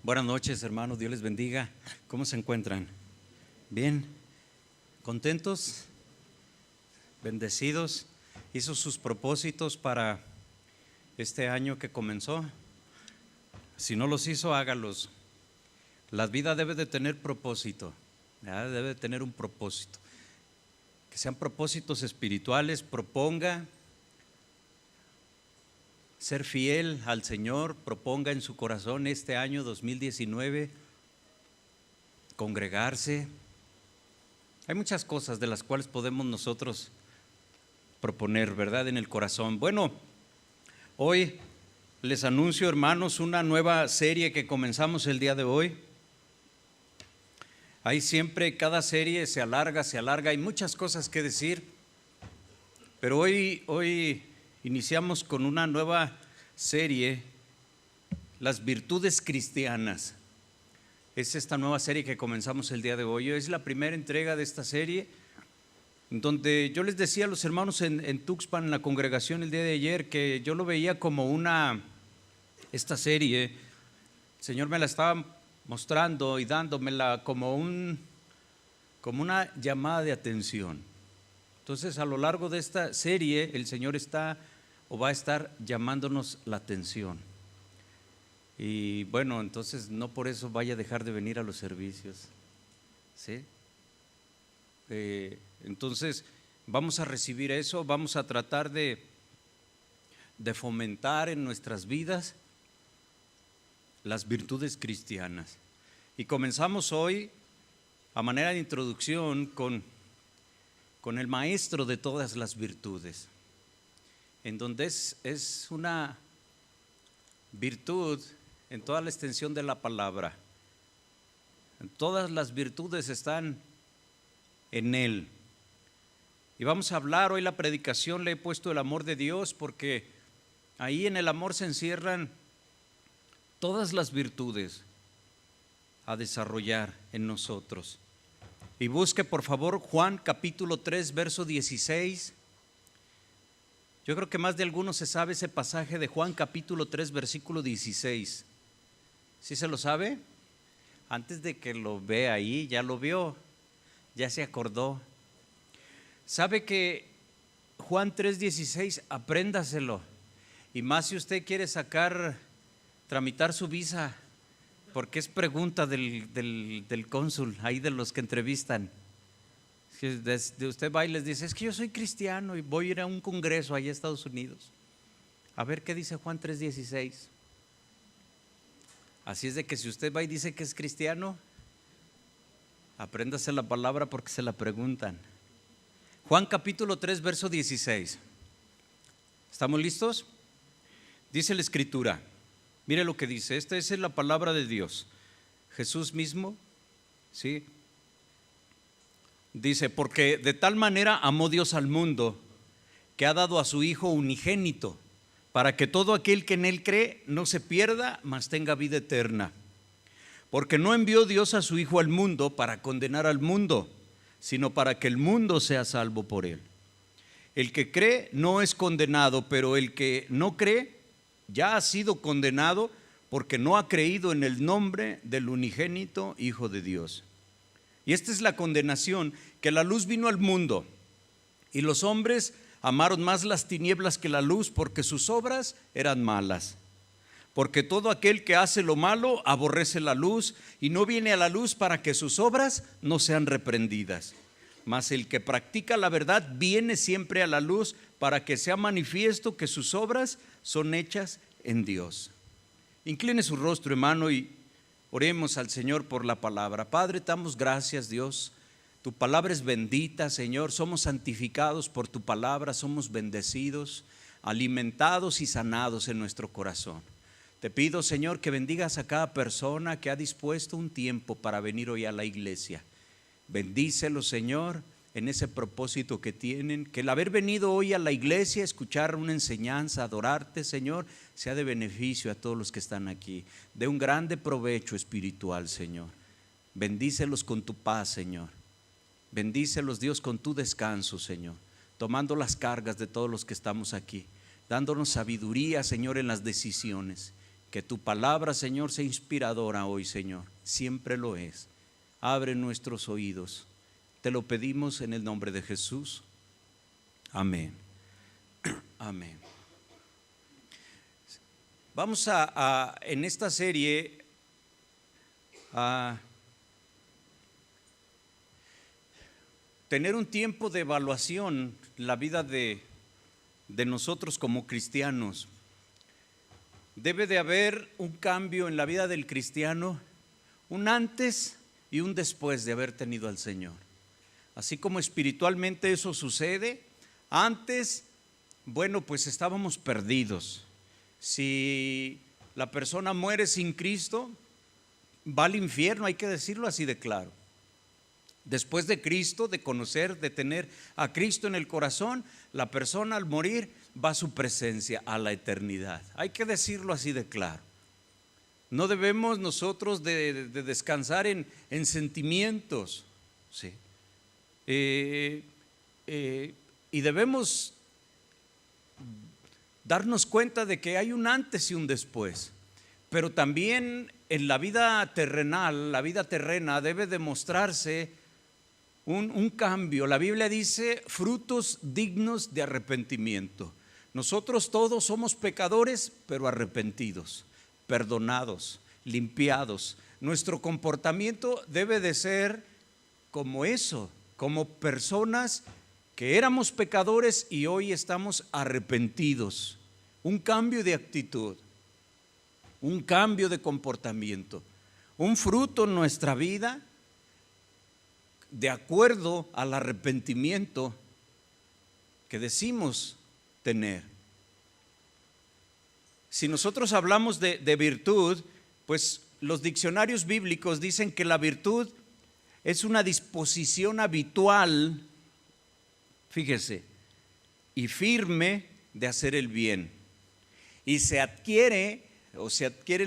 Buenas noches, hermanos, Dios les bendiga. ¿Cómo se encuentran? ¿Bien? ¿Contentos? ¿Bendecidos? ¿Hizo sus propósitos para este año que comenzó? Si no los hizo, hágalos. La vida debe de tener propósito, ¿verdad? Debe de tener un propósito. Que sean propósitos espirituales, proponga ser fiel al Señor, proponga en su corazón este año 2019 congregarse. Hay muchas cosas de las cuales podemos nosotros proponer, ¿verdad? En el corazón. Bueno, hoy les anuncio, hermanos, una nueva serie que comenzamos el día de hoy. Ahí siempre, cada serie se alarga, hay muchas cosas que decir, pero hoy iniciamos con una nueva serie, las virtudes cristianas. Es esta nueva serie que comenzamos el día de hoy. Es la primera entrega de esta serie, donde yo les decía a los hermanos en Tuxpan, en la congregación el día de ayer, que yo lo veía como esta serie, el Señor me la estaba mostrando y dándomela como una llamada de atención. Entonces, a lo largo de esta serie, el Señor va a estar llamándonos la atención. Y bueno, entonces no por eso vaya a dejar de venir a los servicios, ¿sí? Entonces, vamos a recibir eso, vamos a tratar de fomentar en nuestras vidas las virtudes cristianas. Y comenzamos hoy, a manera de introducción, con el maestro de todas las virtudes, en donde es una virtud en toda la extensión de la palabra. Todas las virtudes están en Él. Y vamos a hablar hoy, la predicación le he puesto el amor de Dios, porque ahí en el amor se encierran todas las virtudes a desarrollar en nosotros. Y busque por favor Juan capítulo 3 verso 16. Yo creo que más de algunos se sabe ese pasaje de Juan capítulo 3 versículo 16. ¿Sí se lo sabe? Antes de que lo vea ahí, ya lo vio, ya se acordó. ¿Sabe que Juan 3:16, apréndaselo? Y más si usted quiere tramitar su visa, porque es pregunta del cónsul, ahí de los que entrevistan. Usted va y les dice, es que yo soy cristiano y voy a ir a un congreso allá a Estados Unidos. A ver qué dice Juan 3:16. Así es de que si usted va y dice que es cristiano, apréndase la palabra porque se la preguntan. Juan capítulo 3 verso 16. ¿Estamos listos? Dice la escritura, mire lo que dice, esta es la palabra de Dios. Jesús mismo, ¿sí? Dice, porque de tal manera amó Dios al mundo, que ha dado a su Hijo unigénito, para que todo aquel que en Él cree no se pierda, mas tenga vida eterna. Porque no envió Dios a su Hijo al mundo para condenar al mundo, sino para que el mundo sea salvo por Él. El que cree no es condenado, pero el que no cree ya ha sido condenado, porque no ha creído en el nombre del unigénito Hijo de Dios. Y esta es la condenación, que la luz vino al mundo, y los hombres amaron más las tinieblas que la luz, porque sus obras eran malas. Porque todo aquel que hace lo malo aborrece la luz, y no viene a la luz para que sus obras no sean reprendidas. Mas el que practica la verdad viene siempre a la luz, para que sea manifiesto que sus obras son hechas en Dios. Incline su rostro, hermano, y oremos al Señor por la palabra. Padre, te damos gracias, Dios. Tu palabra es bendita, Señor. Somos santificados por tu palabra, somos bendecidos, alimentados y sanados en nuestro corazón. Te pido, Señor, que bendigas a cada persona que ha dispuesto un tiempo para venir hoy a la iglesia. Bendícelo, Señor, en ese propósito que tienen, que el haber venido hoy a la iglesia, escuchar una enseñanza, adorarte, Señor, sea de beneficio a todos los que están aquí, de un grande provecho espiritual, Señor. Bendícelos con tu paz, Señor. Bendícelos, Dios, con tu descanso, Señor, tomando las cargas de todos los que estamos aquí, dándonos sabiduría, Señor, en las decisiones. Que tu palabra, Señor, sea inspiradora hoy, Señor. Siempre lo es. Abre nuestros oídos. Te lo pedimos en el nombre de Jesús. Amén. Amén. Vamos en esta serie a tener un tiempo de evaluación en la vida de nosotros como cristianos. Debe de haber un cambio en la vida del cristiano, un antes y un después de haber tenido al Señor. Así como espiritualmente eso sucede, antes, bueno, pues estábamos perdidos. Si la persona muere sin Cristo, va al infierno, hay que decirlo así de claro. Después de Cristo, de conocer, de tener a Cristo en el corazón, la persona al morir va a su presencia, a la eternidad. Hay que decirlo así de claro. No debemos nosotros de descansar en sentimientos, ¿sí? Y debemos darnos cuenta de que hay un antes y un después. Pero también en la vida terrenal, la vida terrena debe demostrarse un cambio. La Biblia dice frutos dignos de arrepentimiento. Nosotros todos somos pecadores, pero arrepentidos, perdonados, limpiados. Nuestro comportamiento debe de ser como eso, como personas que éramos pecadores y hoy estamos arrepentidos. Un cambio de actitud, un cambio de comportamiento, un fruto en nuestra vida de acuerdo al arrepentimiento que decimos tener. Si nosotros hablamos de virtud, pues los diccionarios bíblicos dicen que la virtud es una disposición habitual, fíjese, y firme de hacer el bien. Y se adquieren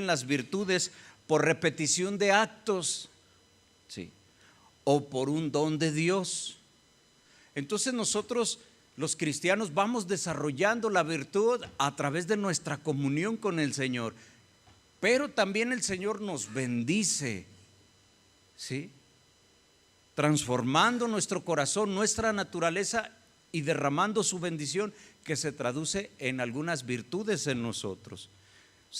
las virtudes por repetición de actos, ¿sí?, o por un don de Dios. Entonces nosotros los cristianos vamos desarrollando la virtud a través de nuestra comunión con el Señor, pero también el Señor nos bendice, ¿sí?, transformando nuestro corazón, nuestra naturaleza y derramando su bendición que se traduce en algunas virtudes en nosotros.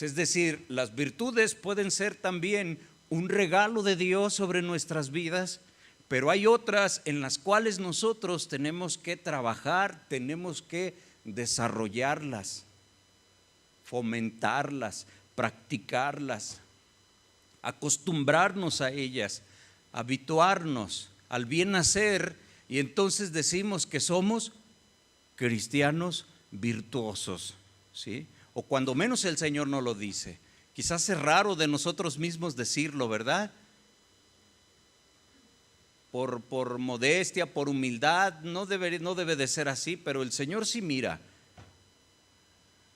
Es decir, las virtudes pueden ser también un regalo de Dios sobre nuestras vidas, pero hay otras en las cuales nosotros tenemos que trabajar, tenemos que desarrollarlas, fomentarlas, practicarlas, acostumbrarnos a ellas, habituarnos al bien hacer, y entonces decimos que somos cristianos virtuosos, ¿sí? O cuando menos el Señor nos lo dice. Quizás es raro de nosotros mismos decirlo, ¿verdad? Por modestia, por humildad, no debe de ser así, pero el Señor sí mira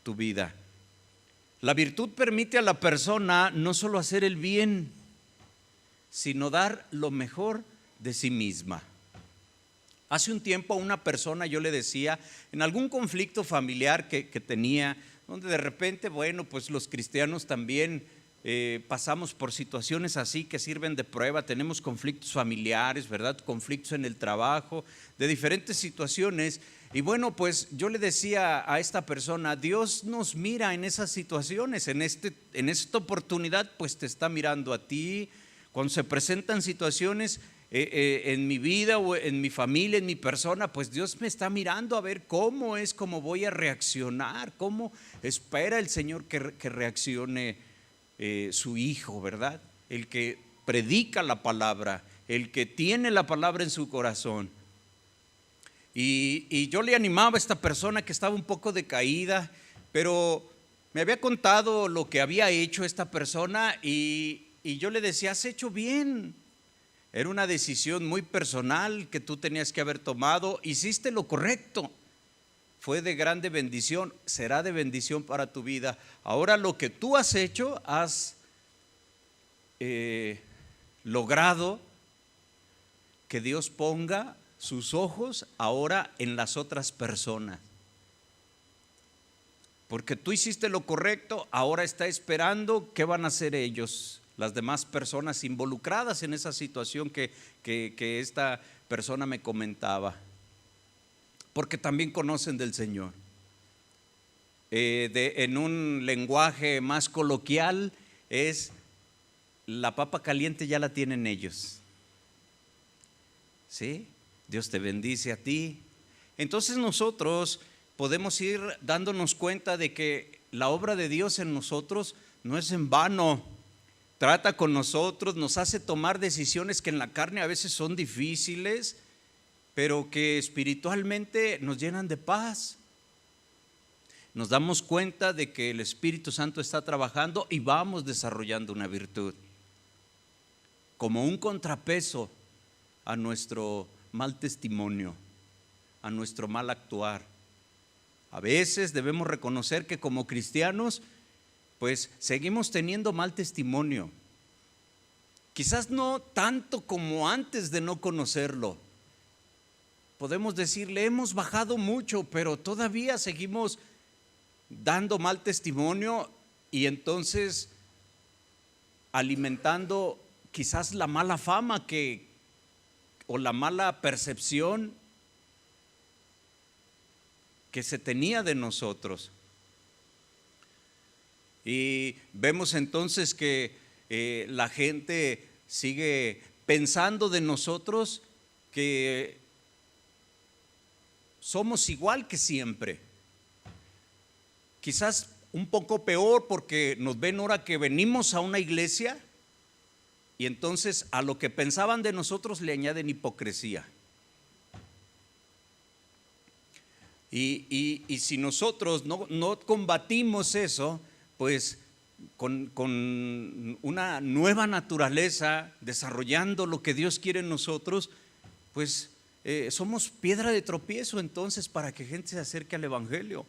tu vida. La virtud permite a la persona no solo hacer el bien, sino dar lo mejor de sí misma. Hace un tiempo a una persona yo le decía, en algún conflicto familiar que tenía, donde de repente, bueno, pues los cristianos también pasamos por situaciones así que sirven de prueba, tenemos conflictos familiares, ¿verdad? Conflictos en el trabajo, de diferentes situaciones. Y bueno, pues yo le decía a esta persona, Dios nos mira en esas situaciones, en esta oportunidad pues te está mirando a ti. Cuando se presentan situaciones en mi vida o en mi familia, en mi persona, pues Dios me está mirando a ver cómo voy a reaccionar, cómo espera el Señor que reaccione su hijo, ¿verdad? El que predica la palabra, el que tiene la palabra en su corazón. Y yo le animaba a esta persona que estaba un poco decaída, pero me había contado lo que había hecho esta persona y yo le decía, has hecho bien. Era una decisión muy personal que tú tenías que haber tomado, hiciste lo correcto. Fue de grande bendición, será de bendición para tu vida. Ahora lo que tú has hecho, has logrado que Dios ponga sus ojos ahora en las otras personas. porque tú hiciste lo correcto, ahora está esperando qué van a hacer ellos, las demás personas involucradas en esa situación que esta persona me comentaba, porque también conocen del Señor. En un lenguaje más coloquial es: la papa caliente ya la tienen ellos. ¿Sí? Dios te bendice a ti. Entonces nosotros podemos ir dándonos cuenta de que la obra de Dios en nosotros no es en vano. Trata con nosotros, nos hace tomar decisiones que en la carne a veces son difíciles, pero que espiritualmente nos llenan de paz. Nos damos cuenta de que el Espíritu Santo está trabajando y vamos desarrollando una virtud como un contrapeso a nuestro mal testimonio, a nuestro mal actuar. A veces debemos reconocer que como cristianos pues seguimos teniendo mal testimonio, quizás no tanto como antes de no conocerlo. Podemos decir, le hemos bajado mucho, pero todavía seguimos dando mal testimonio y entonces alimentando quizás la mala fama o la mala percepción que se tenía de nosotros. Y vemos entonces que la gente sigue pensando de nosotros que somos igual que siempre. Quizás un poco peor, porque nos ven ahora que venimos a una iglesia y entonces a lo que pensaban de nosotros le añaden hipocresía. Y si nosotros no combatimos eso, pues con una nueva naturaleza, desarrollando lo que Dios quiere en nosotros, pues somos piedra de tropiezo entonces para que gente se acerque al Evangelio.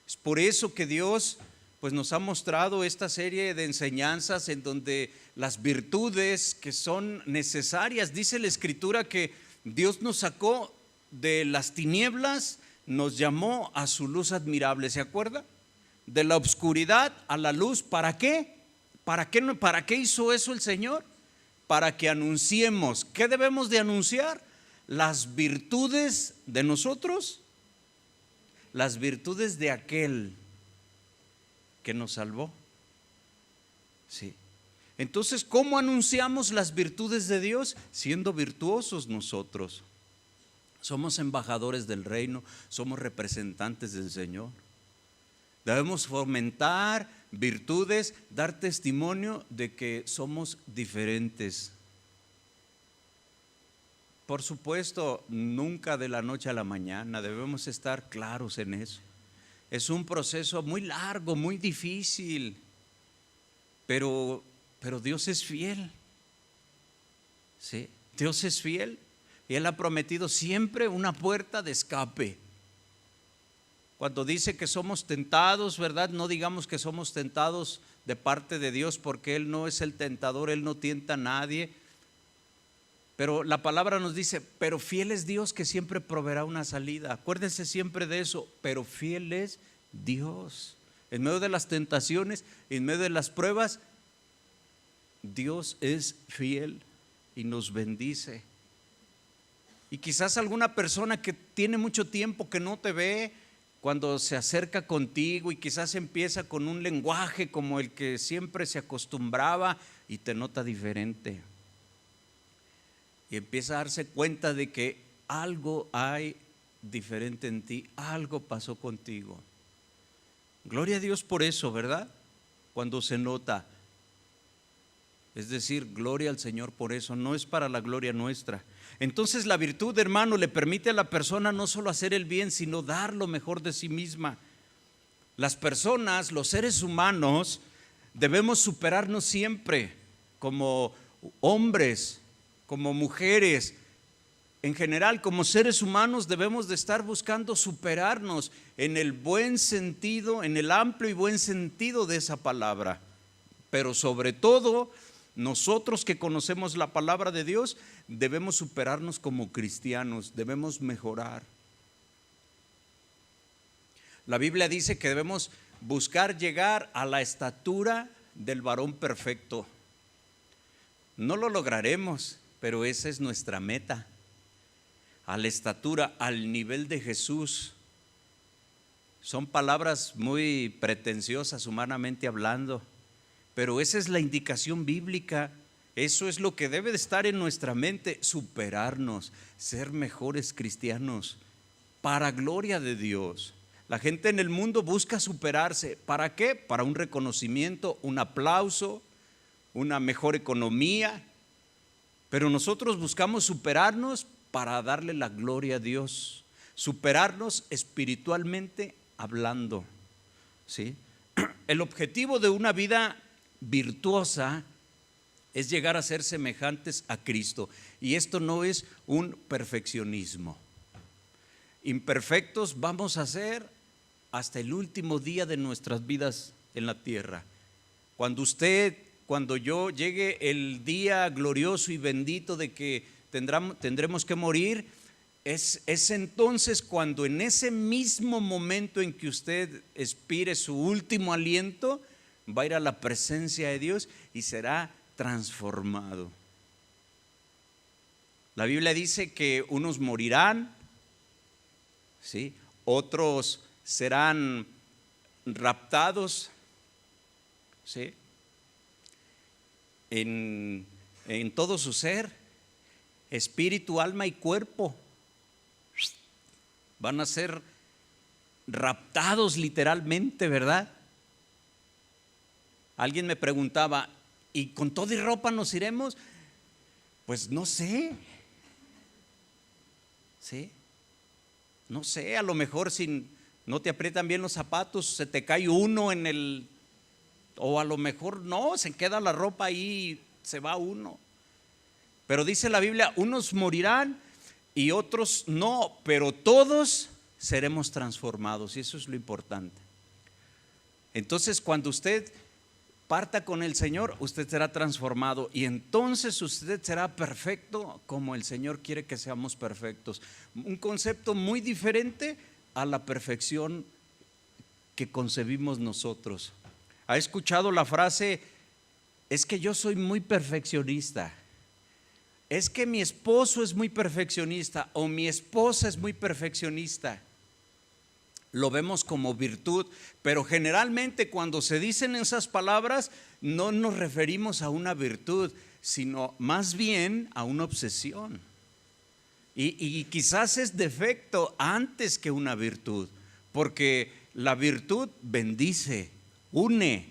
Es por eso que Dios pues nos ha mostrado esta serie de enseñanzas en donde las virtudes que son necesarias, dice la Escritura que Dios nos sacó de las tinieblas, nos llamó a su luz admirable, ¿se acuerda? De la oscuridad a la luz. ¿Para qué? ¿Para qué hizo eso el Señor? Para que anunciemos. ¿Qué debemos de anunciar? Las virtudes de nosotros, las virtudes de aquel que nos salvó. Sí. Entonces, ¿cómo anunciamos las virtudes de Dios? Siendo virtuosos nosotros. Somos embajadores del reino, somos representantes del Señor. Debemos fomentar virtudes, dar testimonio de que somos diferentes. Por supuesto, nunca de la noche a la mañana, debemos estar claros en eso. Es un proceso muy largo, muy difícil, pero Dios es fiel. ¿Sí? Dios es fiel y Él ha prometido siempre una puerta de escape. Cuando dice que somos tentados, ¿verdad? No digamos que somos tentados de parte de Dios, porque Él no es el tentador, Él no tienta a nadie. Pero la palabra nos dice, pero fiel es Dios que siempre proveerá una salida. Acuérdense siempre de eso, pero fiel es Dios. En medio de las tentaciones, en medio de las pruebas, Dios es fiel y nos bendice. Y quizás alguna persona que tiene mucho tiempo que no te ve, cuando se acerca contigo y quizás empieza con un lenguaje como el que siempre se acostumbraba y te nota diferente. Y empieza a darse cuenta de que algo hay diferente en ti, algo pasó contigo. Gloria a Dios por eso, ¿verdad? Cuando se nota. Es decir, gloria al Señor por eso, no es para la gloria nuestra. Entonces la virtud, hermano, le permite a la persona no solo hacer el bien, sino dar lo mejor de sí misma. Las personas, los seres humanos, debemos superarnos siempre como hombres, como mujeres, en general como seres humanos debemos de estar buscando superarnos en el buen sentido, en el amplio y buen sentido de esa palabra. Pero sobre todo, nosotros que conocemos la palabra de Dios, debemos superarnos como cristianos, debemos mejorar. La Biblia dice que debemos buscar llegar a la estatura del varón perfecto. No lo lograremos, pero esa es nuestra meta. A la estatura, al nivel de Jesús. Son palabras muy pretenciosas humanamente hablando, pero esa es la indicación bíblica. Eso es lo que debe de estar en nuestra mente, superarnos, ser mejores cristianos, para gloria de Dios. La gente en el mundo busca superarse. ¿Para qué? Para un reconocimiento, un aplauso, una mejor economía. Pero nosotros buscamos superarnos para darle la gloria a Dios, superarnos espiritualmente hablando, ¿sí? El objetivo de una vida virtuosa es llegar a ser semejantes a Cristo, y esto no es un perfeccionismo. Imperfectos vamos a ser hasta el último día de nuestras vidas en la tierra. Cuando yo llegue el día glorioso y bendito de que tendremos que morir, es entonces cuando en ese mismo momento en que usted expire su último aliento, va a ir a la presencia de Dios y será transformado. La Biblia dice que unos morirán, ¿sí? Otros serán raptados, ¿sí? En todo su ser, espíritu, alma y cuerpo. Van a ser raptados literalmente, ¿verdad? Alguien me preguntaba, ¿y con todo y ropa nos iremos? Pues no sé. ¿Sí? No sé, a lo mejor si no te aprietan bien los zapatos, se te cae uno o a lo mejor no, se queda la ropa ahí, se va uno. Pero dice la Biblia, unos morirán y otros no, pero todos seremos transformados, y eso es lo importante. Entonces, cuando usted parta con el Señor, usted será transformado, y entonces usted será perfecto como el Señor quiere que seamos perfectos. Un concepto muy diferente a la perfección que concebimos nosotros. ¿Ha escuchado la frase? Es que yo soy muy perfeccionista. Es que mi esposo es muy perfeccionista, o mi esposa es muy perfeccionista. Lo vemos como virtud, pero generalmente cuando se dicen esas palabras no nos referimos a una virtud, sino más bien a una obsesión. Y quizás es defecto antes que una virtud, porque la virtud bendice, une.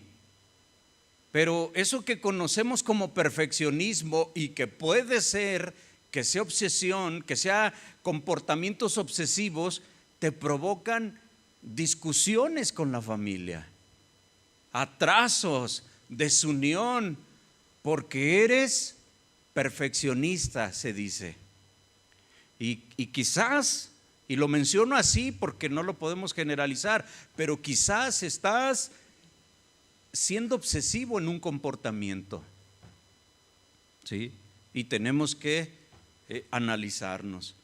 Pero eso que conocemos como perfeccionismo, y que puede ser que sea obsesión, que sea comportamientos obsesivos, te provocan discusiones con la familia, atrasos, desunión, porque eres perfeccionista, se dice. Y quizás, y lo menciono así porque no lo podemos generalizar, pero quizás estás siendo obsesivo en un comportamiento, ¿sí? Y tenemos que analizarnos.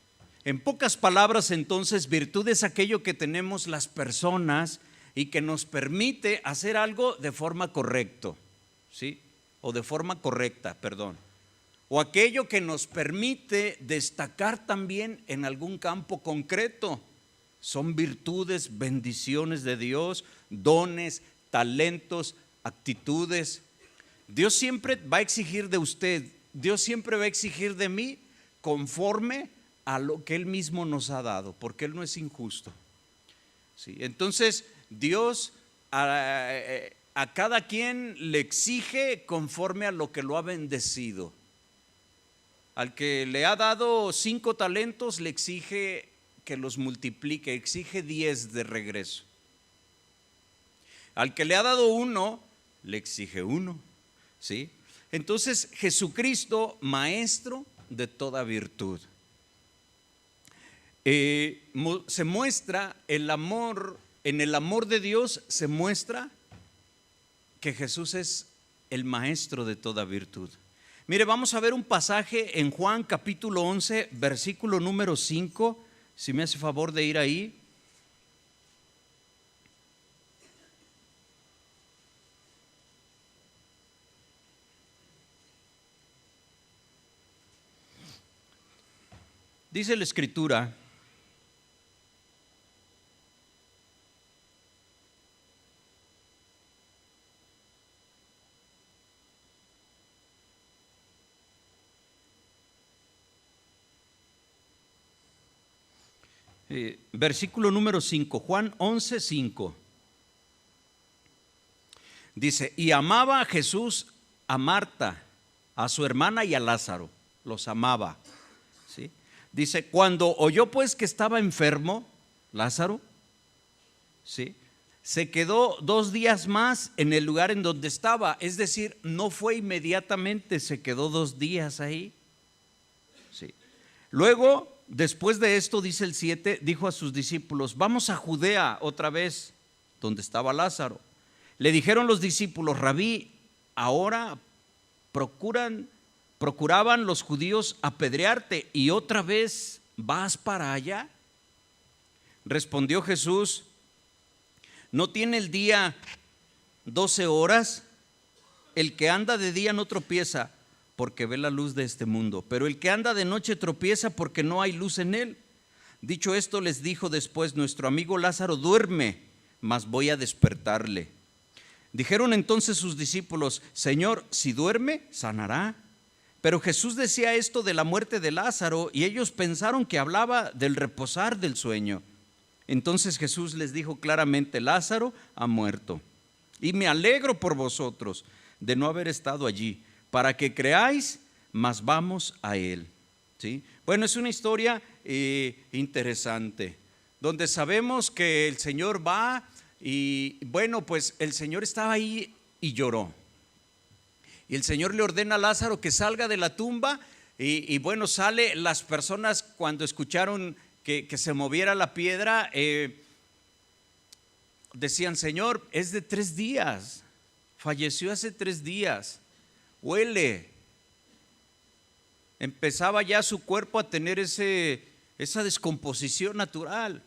En pocas palabras, entonces, virtud es aquello que tenemos las personas y que nos permite hacer algo de forma correcta, ¿sí? O de forma correcta, perdón. O aquello que nos permite destacar también en algún campo concreto. Son virtudes, bendiciones de Dios, dones, talentos, actitudes. Dios siempre va a exigir de usted, Dios siempre va a exigir de mí conforme a lo que Él mismo nos ha dado, porque Él no es injusto, ¿sí? Entonces Dios a cada quien le exige conforme a lo que lo ha bendecido. Al que le ha dado 5 talentos le exige que los multiplique, exige 10 de regreso. Al que le ha dado 1 le exige 1, ¿sí? Entonces Jesucristo, maestro de toda virtud, se muestra el amor. En el amor de Dios se muestra que Jesús es el maestro de toda virtud. Mire, vamos a ver un pasaje en Juan capítulo 11, versículo número 5, si me hace favor de ir ahí. Dice la Escritura, versículo número 5, Juan 11:5. Dice, y amaba a Jesús a Marta, a su hermana y a Lázaro, los amaba, ¿sí? Dice, cuando oyó pues que estaba enfermo, Lázaro, ¿sí?, se quedó 2 días más en el lugar en donde estaba, es decir, no fue inmediatamente, se quedó 2 días ahí, ¿sí? Luego, después de esto, dice el 7, dijo a sus discípulos, vamos a Judea otra vez, donde estaba Lázaro. Le dijeron los discípulos, Rabí, ahora procuraban los judíos apedrearte y otra vez vas para allá. Respondió Jesús, ¿no tiene el día 12 horas? El que anda de día no tropieza porque ve la luz de este mundo, pero el que anda de noche tropieza porque no hay luz en él. Dicho esto, les dijo después, nuestro amigo Lázaro duerme, mas voy a despertarle. Dijeron entonces sus discípulos, Señor, si duerme, sanará. Pero Jesús decía esto de la muerte de Lázaro y ellos pensaron que hablaba del reposar del sueño. Entonces Jesús les dijo claramente, Lázaro ha muerto y me alegro por vosotros de no haber estado allí, para que creáis, mas vamos a él, ¿sí? Bueno, es una historia interesante, donde sabemos que el Señor va y bueno, pues el Señor estaba ahí y lloró. Y el Señor le ordena a Lázaro que salga de la tumba y bueno, sale. Las personas cuando escucharon que se moviera la piedra, decían, Señor, es de 3 días, falleció hace 3 días, huele. Empezaba ya su cuerpo a tener esa descomposición natural.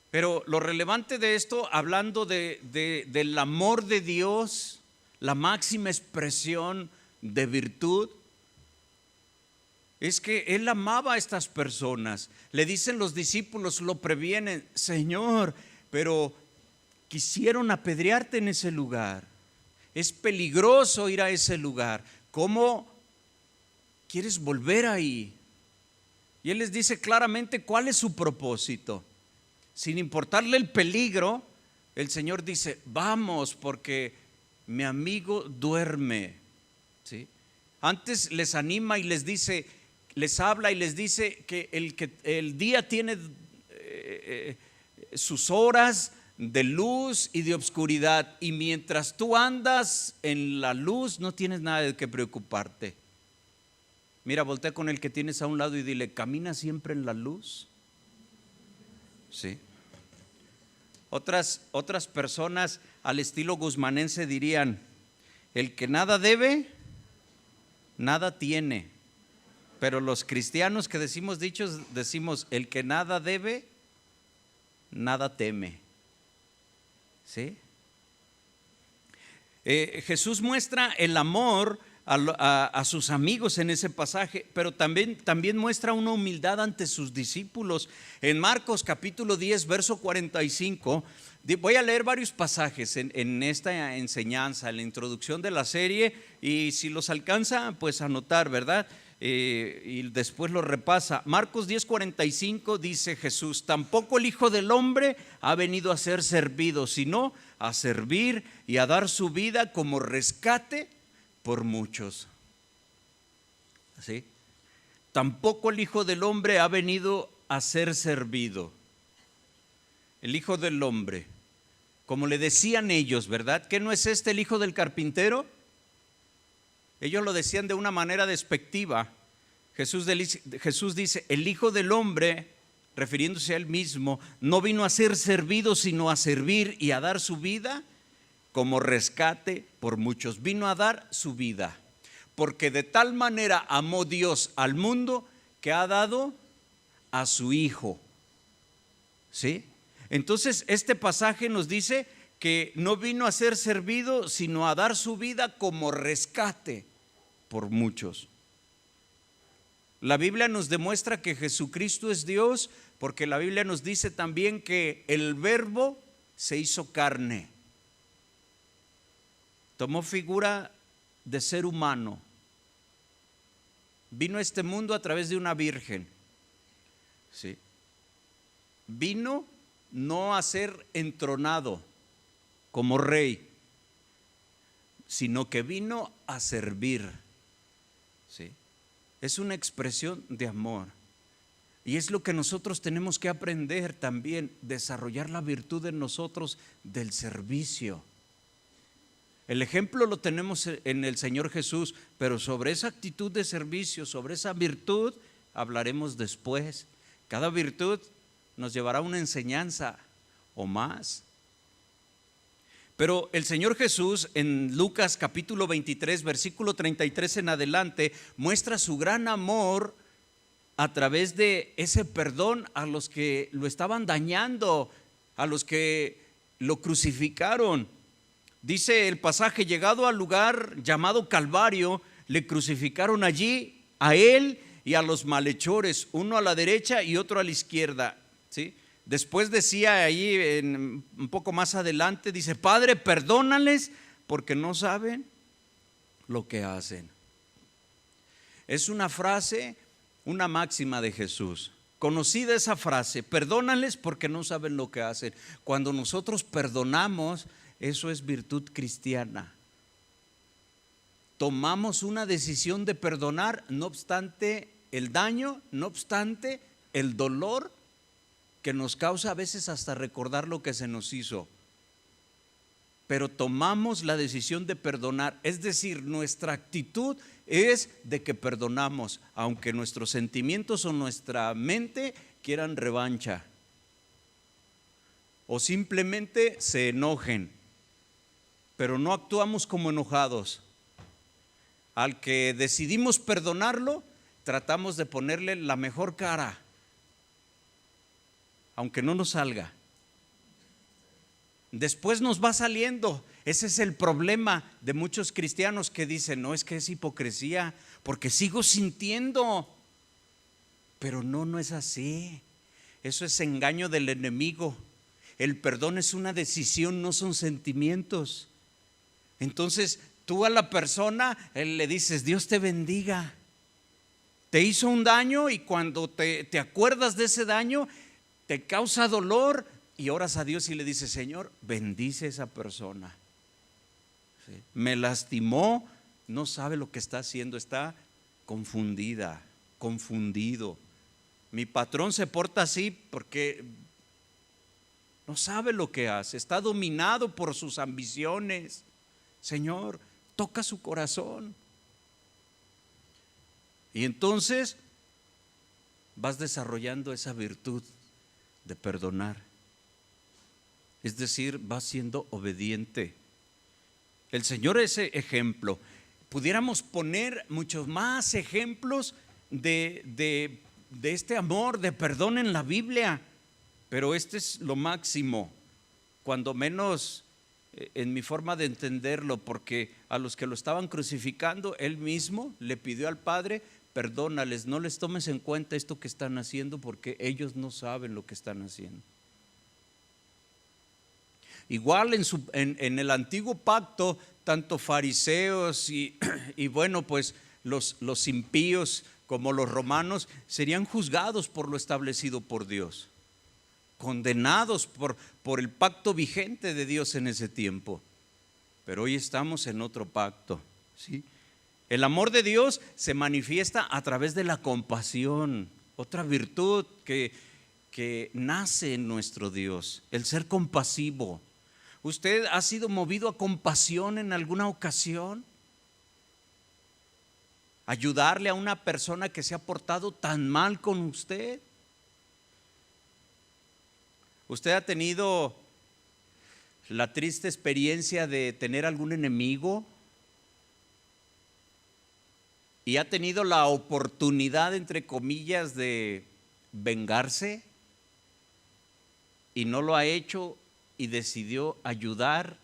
Pero lo relevante de esto, hablando del amor de Dios, la máxima expresión de virtud, es que Él amaba a estas personas. Le dicen los discípulos, lo previenen, Señor, pero quisieron apedrearte en ese lugar. Es peligroso ir a ese lugar. ¿Cómo quieres volver ahí? Y Él les dice claramente cuál es su propósito. Sin importarle el peligro, el Señor dice, vamos, porque mi amigo duerme, ¿sí? Antes les anima y les dice, les habla y les dice que el día tiene sus horas de luz y de oscuridad, y mientras tú andas en la luz no tienes nada de qué preocuparte. Mira, voltea con el que tienes a un lado y dile, ¿camina siempre en la luz? Sí. Otras personas al estilo guzmanense dirían, el que nada debe, nada tiene. Pero los cristianos que decimos dichos, decimos, el que nada debe, nada teme. ¿Sí? Jesús muestra el amor a sus amigos en ese pasaje, pero también muestra una humildad ante sus discípulos. En Marcos capítulo 10, verso 45, voy a leer varios pasajes en esta enseñanza, en la introducción de la serie, y si los alcanza, pues anotar, ¿verdad? Y después lo repasa. Marcos 10:45 dice Jesús, tampoco el Hijo del Hombre ha venido a ser servido, sino a servir y a dar su vida como rescate por muchos. ¿Sí? Tampoco el Hijo del Hombre ha venido a ser servido. El Hijo del Hombre, como le decían ellos, ¿verdad? ¿Que no es este el hijo del carpintero? Ellos lo decían de una manera despectiva. Jesús dice, el Hijo del Hombre, refiriéndose a él mismo, no vino a ser servido, sino a servir y a dar su vida como rescate por muchos. Vino a dar su vida, porque de tal manera amó Dios al mundo que ha dado a su Hijo. ¿Sí? Entonces este pasaje nos dice que no vino a ser servido, sino a dar su vida como rescate por muchos. La Biblia nos demuestra que Jesucristo es Dios, porque la Biblia nos dice también que el Verbo se hizo carne, tomó figura de ser humano, vino a este mundo a través de una virgen, ¿sí? Vino no a ser entronado como rey, sino que vino a servir, ¿sí? Es una expresión de amor. Y es lo que nosotros tenemos que aprender también, desarrollar la virtud en nosotros del servicio. El ejemplo lo tenemos en el Señor Jesús, pero sobre esa actitud de servicio, sobre esa virtud, hablaremos después. Cada virtud nos llevará a una enseñanza o más. Pero el Señor Jesús en Lucas capítulo 23, versículo 33 en adelante, muestra su gran amor a través de ese perdón a los que lo estaban dañando, a los que lo crucificaron. Dice el pasaje: llegado al lugar llamado Calvario, le crucificaron allí a él y a los malhechores, uno a la derecha y otro a la izquierda, ¿sí? Después decía ahí, un poco más adelante, dice: Padre, perdónales porque no saben lo que hacen. Es una frase, una máxima de Jesús. Conocida esa frase: perdónales porque no saben lo que hacen. Cuando nosotros perdonamos, eso es virtud cristiana. Tomamos una decisión de perdonar, no obstante el daño, no obstante el dolor que nos causa a veces hasta recordar lo que se nos hizo. Pero tomamos la decisión de perdonar, es decir, nuestra actitud es de que perdonamos, aunque nuestros sentimientos o nuestra mente quieran revancha o simplemente se enojen, pero no actuamos como enojados. Al que decidimos perdonarlo, tratamos de ponerle la mejor cara, aunque no nos salga. Después nos va saliendo. Ese es el problema de muchos cristianos que dicen: no, es que es hipocresía, porque sigo sintiendo. Pero no es así. Eso es engaño del enemigo. El perdón es una decisión, no son sentimientos. Entonces tú a la persona le dices: Dios te bendiga. Te hizo un daño y cuando te acuerdas de ese daño, te causa dolor y oras a Dios y le dices: Señor, bendice a esa persona. ¿Sí? Me lastimó, no sabe lo que está haciendo, está confundida, confundido. Mi patrón se porta así porque no sabe lo que hace, está dominado por sus ambiciones. Señor, toca su corazón. Y entonces vas desarrollando esa virtud de perdonar. Es decir, vas siendo obediente. El Señor es ejemplo. Pudiéramos poner muchos más ejemplos de este amor, de perdón en la Biblia, pero este es lo máximo, cuando menos en mi forma de entenderlo, porque a los que lo estaban crucificando, Él mismo le pidió al Padre: perdónales, no les tomes en cuenta esto que están haciendo, porque ellos no saben lo que están haciendo. Igual en el antiguo pacto, tanto fariseos y bueno, pues los impíos como los romanos serían juzgados por lo establecido por Dios, condenados por el pacto vigente de Dios en ese tiempo. Pero hoy estamos en otro pacto, ¿sí? El amor de Dios se manifiesta a través de la compasión, otra virtud que nace en nuestro Dios, el ser compasivo. ¿Usted ha sido movido a compasión en alguna ocasión? ¿Ayudarle a una persona que se ha portado tan mal con usted? ¿Usted ha tenido la triste experiencia de tener algún enemigo y ha tenido la oportunidad, entre comillas, de vengarse y no lo ha hecho y decidió ayudar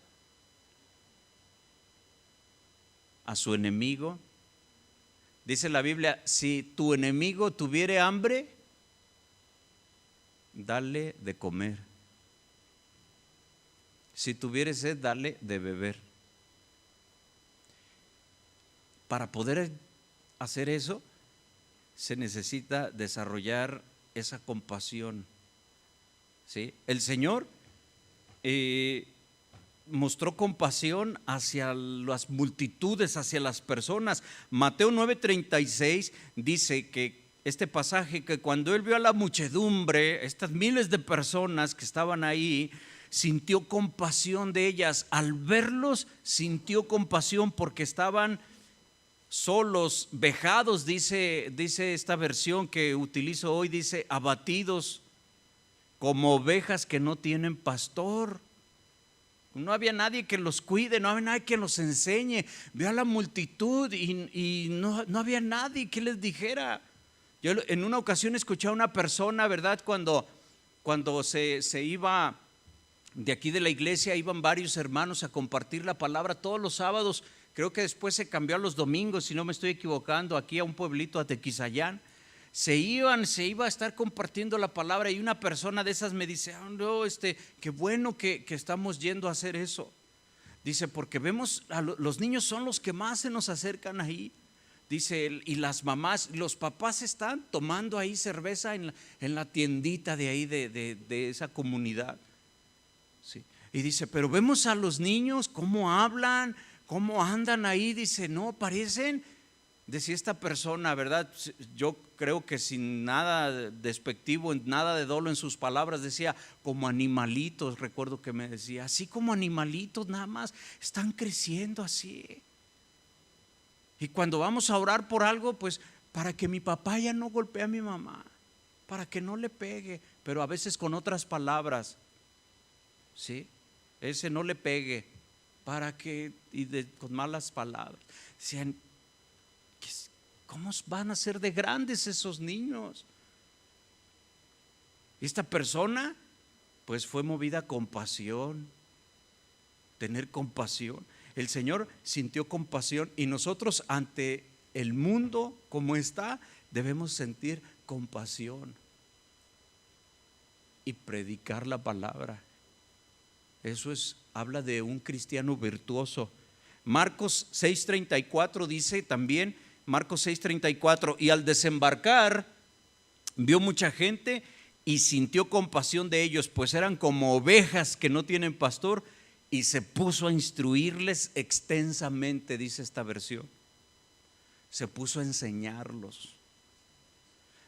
a su enemigo? Dice la Biblia, si tu enemigo tuviere hambre, dale de comer. Si tuviere sed, dale de beber. Para poder hacer eso, se necesita desarrollar esa compasión. ¿Sí? El Señor mostró compasión hacia las multitudes, hacia las personas. Mateo 9:36 dice que este pasaje, que cuando Él vio a la muchedumbre, estas miles de personas que estaban ahí, sintió compasión de ellas. Al verlos, sintió compasión porque estaban solos, vejados, dice esta versión que utilizo hoy, dice abatidos como ovejas que no tienen pastor. No había nadie que los cuide, no había nadie que los enseñe. Vio a la multitud y no había nadie que les dijera. Yo en una ocasión escuché a una persona, ¿verdad? Cuando se iba de aquí de la iglesia, iban varios hermanos a compartir la palabra todos los sábados. Creo que después se cambió a los domingos, si no me estoy equivocando, aquí a un pueblito, a Tequisayán. Se iba a estar compartiendo la palabra y una persona de esas me dice, no, qué bueno que estamos yendo a hacer eso. Dice, porque vemos, los niños son los que más se nos acercan ahí. Dice, y las mamás, los papás están tomando ahí cerveza en la tiendita de ahí de esa comunidad. Sí. Y dice, pero vemos a los niños cómo hablan, cómo andan ahí. Dice, no, parecen, decía esta persona, ¿verdad? Yo creo que sin nada despectivo, nada de dolo en sus palabras, decía, como animalitos. Recuerdo que me decía, así como animalitos, nada más están creciendo así. Y cuando vamos a orar por algo, pues para que mi papá ya no golpee a mi mamá, para que no le pegue, pero a veces con otras palabras, ¿sí? Ese no le pegue, para que, con malas palabras. Decían, ¿cómo van a ser de grandes esos niños? Esta persona pues fue movida a compasión, tener compasión. El Señor sintió compasión y nosotros ante el mundo como está debemos sentir compasión y predicar la palabra. Eso habla de un cristiano virtuoso. Marcos 6:34 dice también, Marcos 6:34, y al desembarcar vio mucha gente y sintió compasión de ellos, pues eran como ovejas que no tienen pastor, y se puso a instruirles extensamente, dice esta versión. Se puso a enseñarlos.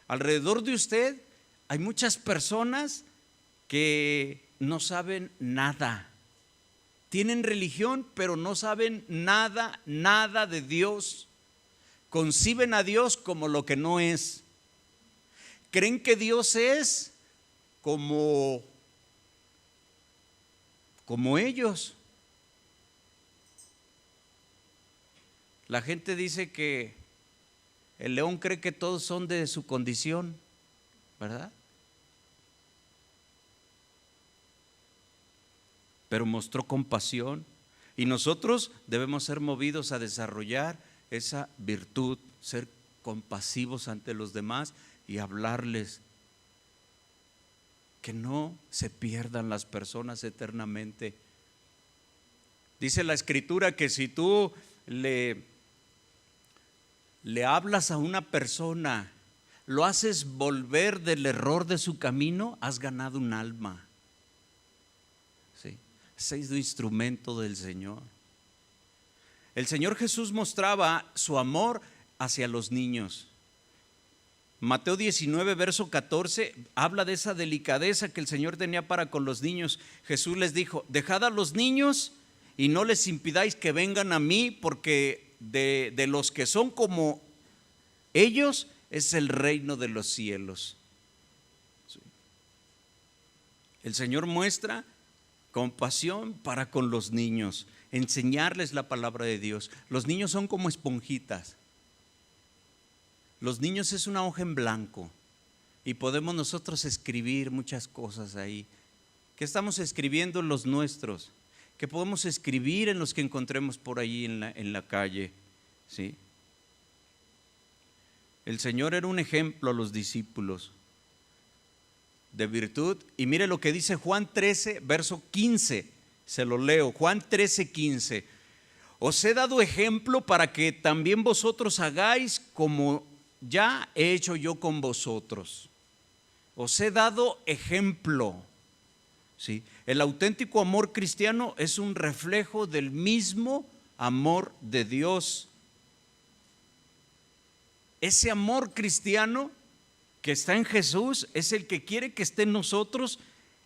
Alrededor de usted hay muchas personas que no saben nada. Tienen religión, pero no saben nada de Dios. Conciben a Dios como lo que no es. Creen que Dios es como ellos. La gente dice que el león cree que todos son de su condición, ¿verdad? Pero mostró compasión y nosotros debemos ser movidos a desarrollar esa virtud, ser compasivos ante los demás y hablarles, que no se pierdan las personas eternamente. Dice la Escritura que si tú le hablas a una persona, lo haces volver del error de su camino, has ganado un alma. ¿Sí? Ese es un instrumento del Señor. El Señor Jesús mostraba su amor hacia los niños. Mateo 19, verso 14, habla de esa delicadeza que el Señor tenía para con los niños. Jesús les dijo, dejad a los niños y no les impidáis que vengan a mí, porque de los que son como ellos es el reino de los cielos. Sí. El Señor muestra compasión para con los niños, enseñarles la palabra de Dios. Los niños son como esponjitas. Los niños es una hoja en blanco y podemos nosotros escribir muchas cosas ahí. ¿Qué estamos escribiendo en los nuestros? ¿Qué podemos escribir en los que encontremos por ahí en la calle? ¿Sí? El Señor era un ejemplo a los discípulos de virtud. Y mire lo que dice Juan 13, verso 15. Se lo leo, Juan 13, 15. Os he dado ejemplo para que también vosotros hagáis como ya he hecho yo con vosotros. Os he dado ejemplo. ¿Sí? El auténtico amor cristiano es un reflejo del mismo amor de Dios. Ese amor cristiano que está en Jesús es el que quiere que esté en nosotros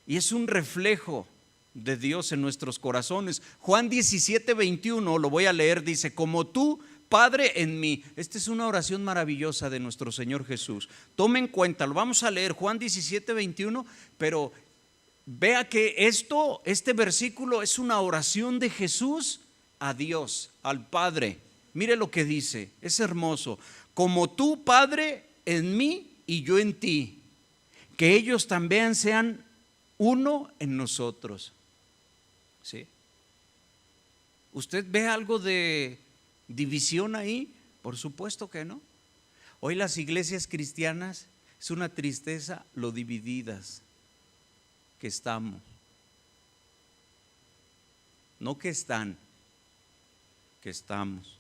y es un reflejo de Dios en nuestros corazones. Juan 17, 21, lo voy a leer, dice: como tú, Padre, en mí. Esta es una oración maravillosa de nuestro Señor Jesús. Tome en cuenta, lo vamos a leer, Juan 17, 21, pero vea que este versículo es una oración de Jesús a Dios, al Padre. Mire lo que dice, es hermoso. Como tú, Padre, en mí y yo en ti, que ellos también sean uno en nosotros. ¿Sí? ¿Usted ve algo de división ahí? Por supuesto que no. Hoy las iglesias cristianas, es una tristeza lo divididas que estamos. No que están, que estamos.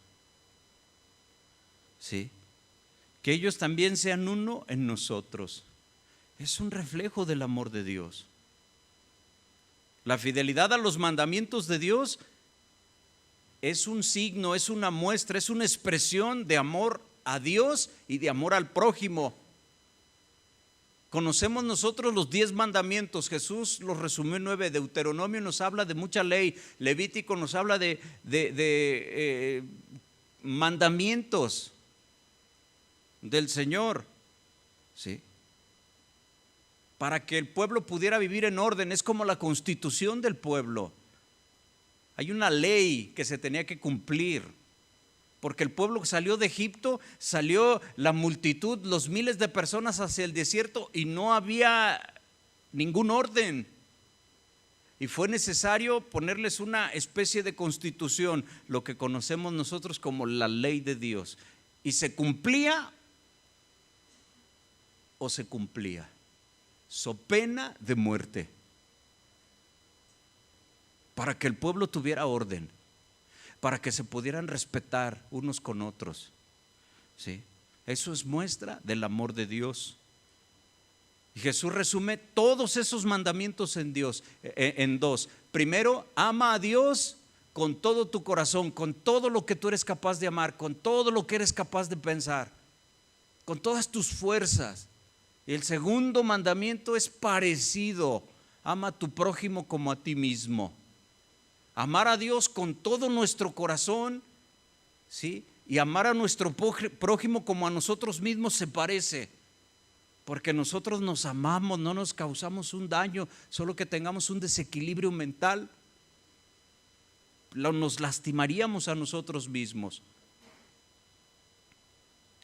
¿Sí? Que ellos también sean uno en nosotros. Es un reflejo del amor de Dios. La fidelidad a los mandamientos de Dios es un signo, es una muestra, es una expresión de amor a Dios y de amor al prójimo. Conocemos nosotros los 10 mandamientos. Jesús los resumió en 9. Deuteronomio nos habla de mucha ley. Levítico nos habla de mandamientos del Señor, ¿sí? Para que el pueblo pudiera vivir en orden. Es como la constitución del pueblo. Hay una ley que se tenía que cumplir, porque el pueblo que salió de Egipto, salió la multitud, los miles de personas hacia el desierto y no había ningún orden. Y fue necesario ponerles una especie de constitución, lo que conocemos nosotros como la ley de Dios. Y se cumplía o se cumplía, so pena de muerte, para que el pueblo tuviera orden, para que se pudieran respetar unos con otros. ¿Sí? Eso es muestra del amor de Dios. Y Jesús resume todos esos mandamientos en dos. Primero, ama a Dios con todo tu corazón, con todo lo que tú eres capaz de amar, con todo lo que eres capaz de pensar, con todas tus fuerzas. Y el segundo mandamiento es parecido: ama a tu prójimo como a ti mismo. Amar a Dios con todo nuestro corazón, ¿sí? Y amar a nuestro prójimo como a nosotros mismos se parece, porque nosotros nos amamos, no nos causamos un daño, solo que tengamos un desequilibrio mental, nos lastimaríamos a nosotros mismos.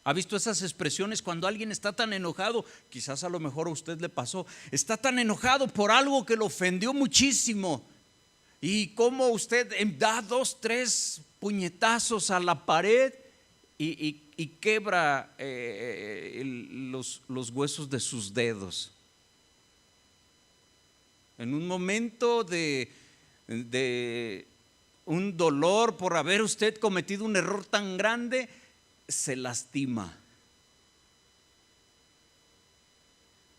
¿Ha visto esas expresiones cuando alguien está tan enojado? Quizás a lo mejor a usted le pasó. Está tan enojado por algo que lo ofendió muchísimo. Y como usted da 2, 3 puñetazos a la pared y quebra los huesos de sus dedos. En un momento de un dolor por haber usted cometido un error tan grande, se lastima.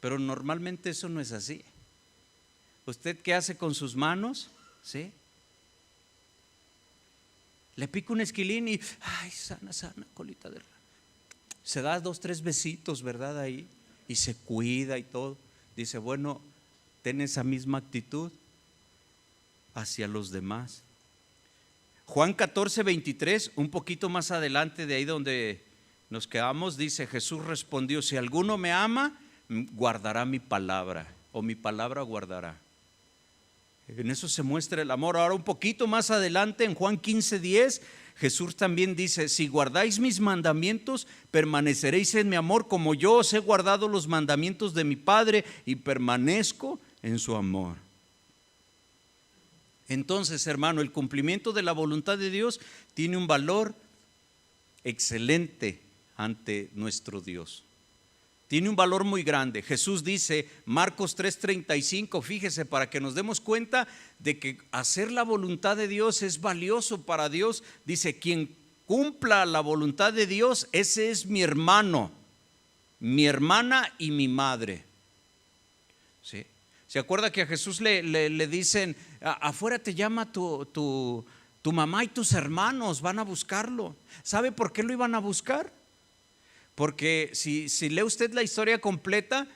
Pero normalmente eso no es así. ¿Usted qué hace con sus manos? ¿Sí? Le pica un esquilín y ay, sana, colita de rana. Se da 2, 3 besitos, ¿verdad? Ahí, y se cuida y todo. Dice, bueno, ten esa misma actitud hacia los demás. Juan 14, 23, un poquito más adelante de ahí donde nos quedamos, dice: Jesús respondió: si alguno me ama, guardará mi palabra, o mi palabra guardará. En eso se muestra el amor. Ahora un poquito más adelante, en Juan 15, 10, Jesús también dice: si guardáis mis mandamientos, permaneceréis en mi amor, como yo os he guardado los mandamientos de mi Padre y permanezco en su amor. Entonces, hermano, el cumplimiento de la voluntad de Dios tiene un valor excelente ante nuestro Dios. Tiene un valor muy grande. Jesús dice, Marcos 3:35, fíjese, para que nos demos cuenta de que hacer la voluntad de Dios es valioso para Dios. Dice, quien cumpla la voluntad de Dios, ese es mi hermano, mi hermana y mi madre. ¿Sí? ¿Se acuerda que a Jesús le dicen, afuera te llama tu mamá y tus hermanos, van a buscarlo? ¿Sabe por qué lo iban a buscar? Porque si lee usted la historia completa,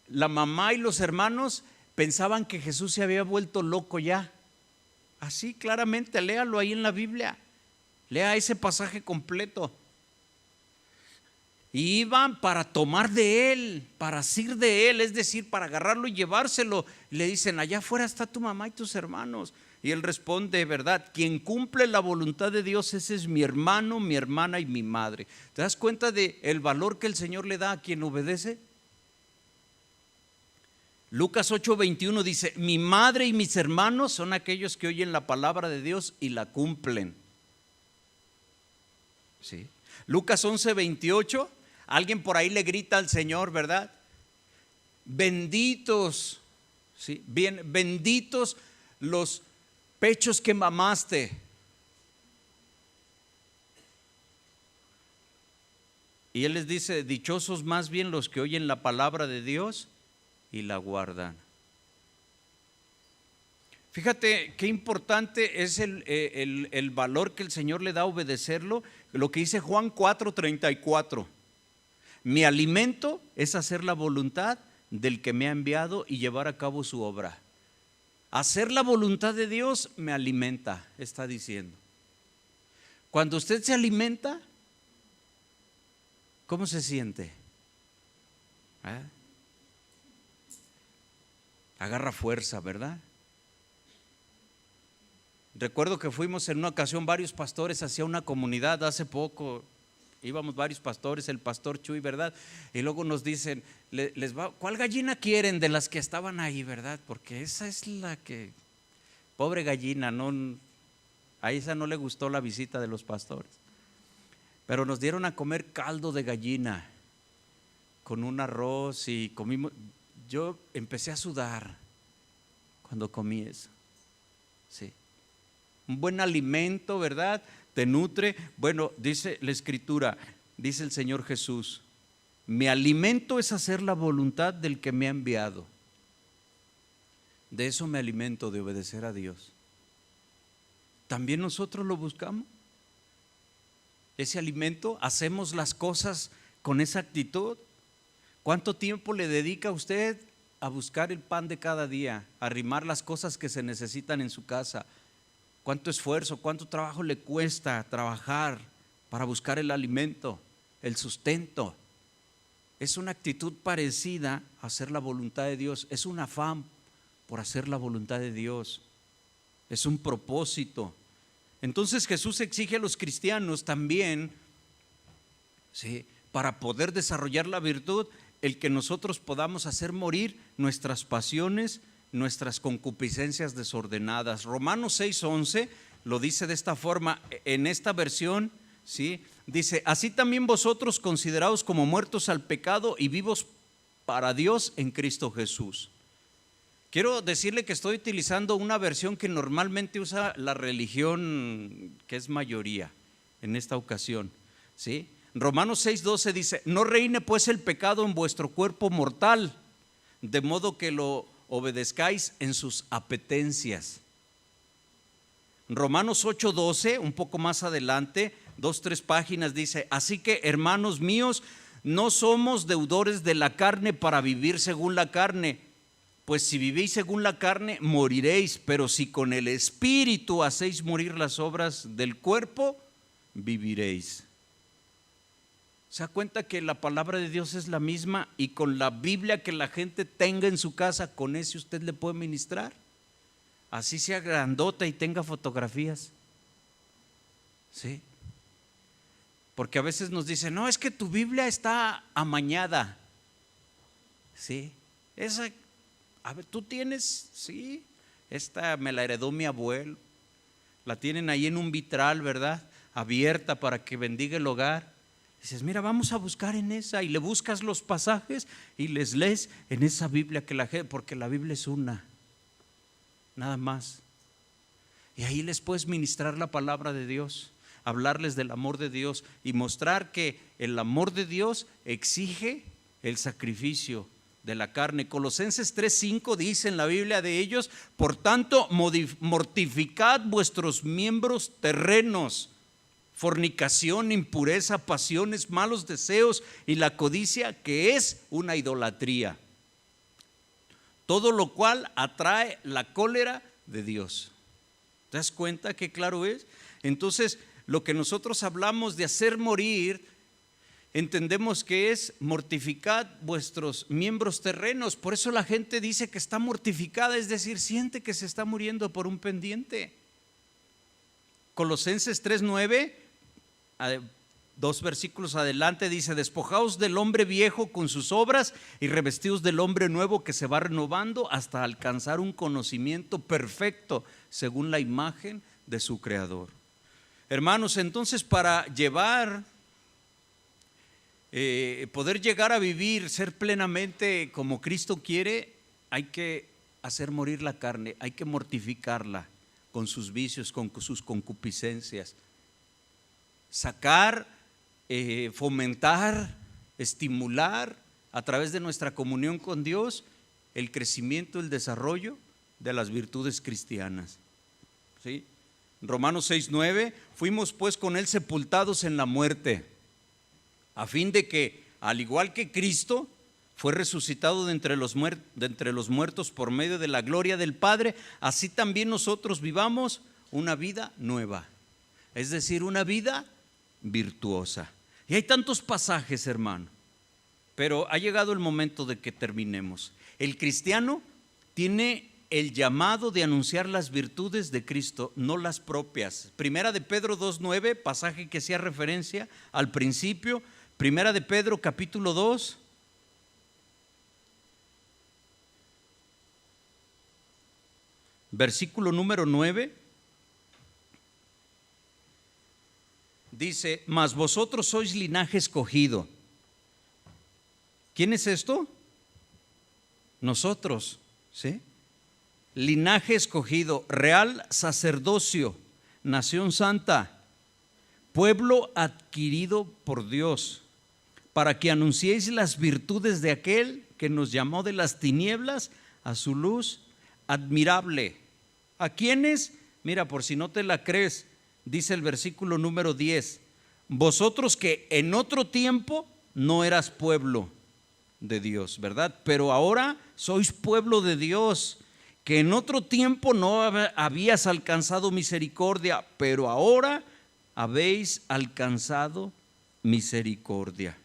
la mamá y los hermanos pensaban que Jesús se había vuelto loco ya. Así claramente, léalo ahí en la Biblia. Lea ese pasaje completo. Y iban para tomar de él, para asir de él, es decir, para agarrarlo y llevárselo. Le dicen, allá afuera está tu mamá y tus hermanos. Y él responde, verdad, quien cumple la voluntad de Dios, ese es mi hermano, mi hermana y mi madre. ¿Te das cuenta del valor que el Señor le da a quien obedece? Lucas 8:21 dice, mi madre y mis hermanos son aquellos que oyen la palabra de Dios y la cumplen. ¿Sí? Lucas 11:28, alguien por ahí le grita al Señor, ¿verdad? Benditos, ¿sí? Bien, benditos los pechos que mamaste. Y él les dice, dichosos más bien los que oyen la palabra de Dios y la guardan. Fíjate qué importante es el valor que el Señor le da a obedecerlo. Lo que dice Juan 4:34. Mi alimento es hacer la voluntad del que me ha enviado y llevar a cabo su obra. Hacer la voluntad de Dios me alimenta, está diciendo. Cuando usted se alimenta, ¿cómo se siente? Agarra fuerza, ¿verdad? Recuerdo que fuimos en una ocasión varios pastores hacia una comunidad hace poco. Íbamos varios pastores, el pastor Chuy, ¿verdad? Y luego nos dicen, ¿cuál gallina quieren de las que estaban ahí, verdad? Porque esa es la que, pobre gallina, a esa no le gustó la visita de los pastores. Pero nos dieron a comer caldo de gallina con un arroz y comimos. Yo empecé a sudar cuando comí eso. Sí. Un buen alimento, ¿verdad? Te nutre. Bueno, dice la Escritura, dice el Señor Jesús, mi alimento es hacer la voluntad del que me ha enviado. De eso me alimento, de obedecer a Dios. ¿También nosotros lo buscamos? Ese alimento, hacemos las cosas con esa actitud. ¿Cuánto tiempo le dedica usted a buscar el pan de cada día, a arrimar las cosas que se necesitan en su casa? ¿Cuánto esfuerzo, cuánto trabajo le cuesta trabajar para buscar el alimento, el sustento? Es una actitud parecida a hacer la voluntad de Dios. Es un afán por hacer la voluntad de Dios. Es un propósito. Entonces Jesús exige a los cristianos también, ¿sí?, para poder desarrollar la virtud, el que nosotros podamos hacer morir nuestras pasiones, nuestras concupiscencias desordenadas. Romanos 6:11 lo dice de esta forma, en esta versión, ¿sí?, dice, así también vosotros consideraos como muertos al pecado y vivos para Dios en Cristo Jesús. Quiero decirle que estoy utilizando una versión que normalmente usa la religión que es mayoría en esta ocasión, ¿sí? Romanos 6:12 dice, no reine pues el pecado en vuestro cuerpo mortal, de modo que lo obedezcáis en sus apetencias. Romanos 8:12, un poco más adelante, 2-3 páginas, dice, así que hermanos míos, no somos deudores de la carne para vivir según la carne, pues si vivís según la carne, moriréis, pero si con el Espíritu hacéis morir las obras del cuerpo, viviréis. ¿Se da cuenta que la palabra de Dios es la misma y con la Biblia que la gente tenga en su casa, con ese usted le puede ministrar? Así sea grandota y tenga fotografías. ¿Sí? Porque a veces nos dicen, no, es que tu Biblia está amañada. ¿Sí? Esa, a ver, ¿tú tienes? Sí, esta me la heredó mi abuelo. La tienen ahí en un vitral, ¿verdad? Abierta para que bendiga el hogar. Dices, mira, vamos a buscar en esa, y le buscas los pasajes y les lees en esa Biblia porque la Biblia es una, nada más. Y ahí les puedes ministrar la palabra de Dios, hablarles del amor de Dios y mostrar que el amor de Dios exige el sacrificio de la carne. Colosenses 3:5 dice en la Biblia de ellos: por tanto, mortificad vuestros miembros terrenos, fornicación, impureza, pasiones, malos deseos y la codicia, que es una idolatría. Todo lo cual atrae la cólera de Dios. ¿Te das cuenta qué claro es? Entonces, lo que nosotros hablamos de hacer morir, entendemos que es mortificad vuestros miembros terrenos. Por eso la gente dice que está mortificada, es decir, siente que se está muriendo por un pendiente. Colosenses 3:9, 2 versículos adelante, dice: despojaos del hombre viejo con sus obras y revestidos del hombre nuevo que se va renovando hasta alcanzar un conocimiento perfecto según la imagen de su creador. Hermanos, entonces para poder llegar a vivir, ser plenamente como Cristo quiere, hay que hacer morir la carne, hay que mortificarla con sus vicios, con sus concupiscencias, sacar, fomentar, estimular a través de nuestra comunión con Dios el crecimiento, el desarrollo de las virtudes cristianas. ¿Sí? Romanos 6:9, fuimos pues con él sepultados en la muerte, a fin de que, al igual que Cristo fue resucitado de entre los muertos por medio de la gloria del Padre, así también nosotros vivamos una vida nueva, es decir, una vida virtuosa. Y hay tantos pasajes, hermano, pero ha llegado el momento de que terminemos. El cristiano tiene el llamado de anunciar las virtudes de Cristo, no las propias. Primera de Pedro 2:9, pasaje que hacía referencia al principio. Primera de Pedro capítulo 2, versículo número 9, dice: mas vosotros sois linaje escogido. ¿Quién es esto? Nosotros, ¿sí? Linaje escogido, real sacerdocio, nación santa, pueblo adquirido por Dios, para que anunciéis las virtudes de aquel que nos llamó de las tinieblas a su luz admirable. ¿A quiénes? Mira, por si no te la crees, dice el versículo número 10: vosotros que en otro tiempo no eras pueblo de Dios, ¿verdad? Pero ahora sois pueblo de Dios, que en otro tiempo no habías alcanzado misericordia, pero ahora habéis alcanzado misericordia.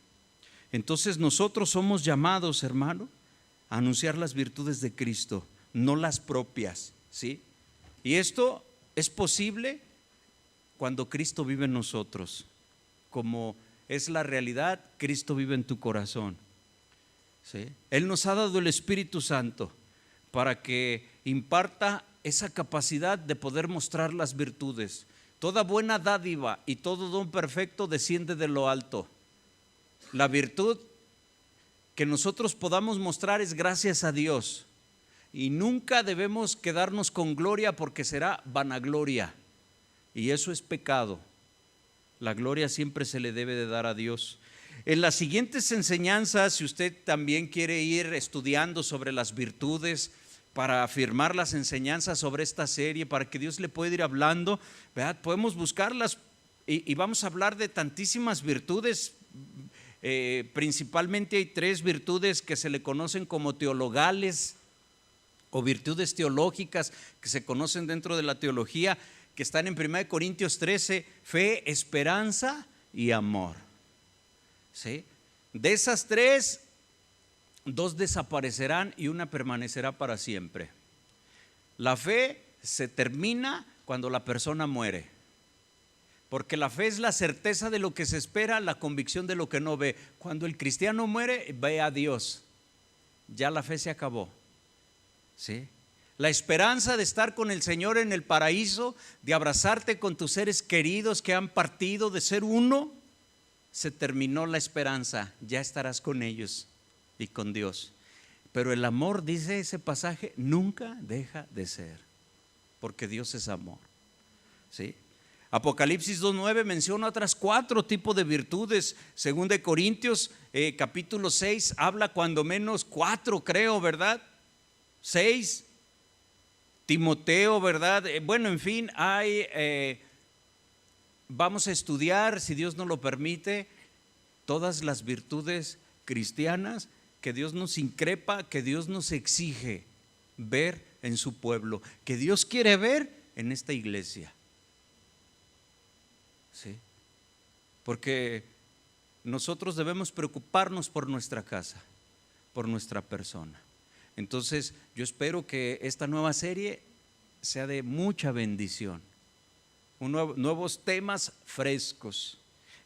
Entonces nosotros somos llamados, hermano, a anunciar las virtudes de Cristo, no las propias, ¿sí? Y esto es posible cuando Cristo vive en nosotros. Como es la realidad, Cristo vive en tu corazón, ¿sí? Él nos ha dado el Espíritu Santo para que imparta esa capacidad de poder mostrar las virtudes. Toda buena dádiva y todo don perfecto desciende de lo alto. La virtud que nosotros podamos mostrar es gracias a Dios, y nunca debemos quedarnos con gloria, porque será vanagloria, y eso es pecado. La gloria siempre se le debe de dar a Dios. En las siguientes enseñanzas, si usted también quiere ir estudiando sobre las virtudes, para afirmar las enseñanzas sobre esta serie, para que Dios le pueda ir hablando, ¿verdad? Podemos buscarlas y vamos a hablar de tantísimas virtudes. Principalmente hay 3 virtudes que se le conocen como teologales o virtudes teológicas, que se conocen dentro de la teología, que están en 1 Corintios 13: fe, esperanza y amor. ¿Sí? De esas 3, 2 desaparecerán y una permanecerá para siempre. La fe se termina cuando la persona muere, porque la fe es la certeza de lo que se espera, la convicción de lo que no ve. Cuando el cristiano muere, ve a Dios, ya la fe se acabó, ¿sí? La esperanza de estar con el Señor en el paraíso, de abrazarte con tus seres queridos que han partido, de ser uno, se terminó la esperanza, ya estarás con ellos y con Dios. Pero el amor, dice ese pasaje, nunca deja de ser, porque Dios es amor, ¿sí? Apocalipsis 2:9 menciona otras 4 tipos de virtudes. Según de Corintios capítulo 6 habla cuando menos 4, creo, ¿verdad? 6. Timoteo, ¿verdad? Bueno, en fin, vamos a estudiar, si Dios nos lo permite, todas las virtudes cristianas que Dios nos increpa, que Dios nos exige ver en su pueblo, que Dios quiere ver en esta iglesia. ¿Sí? Porque nosotros debemos preocuparnos por nuestra casa, por nuestra persona. Entonces yo espero que esta nueva serie sea de mucha bendición, nuevos temas frescos.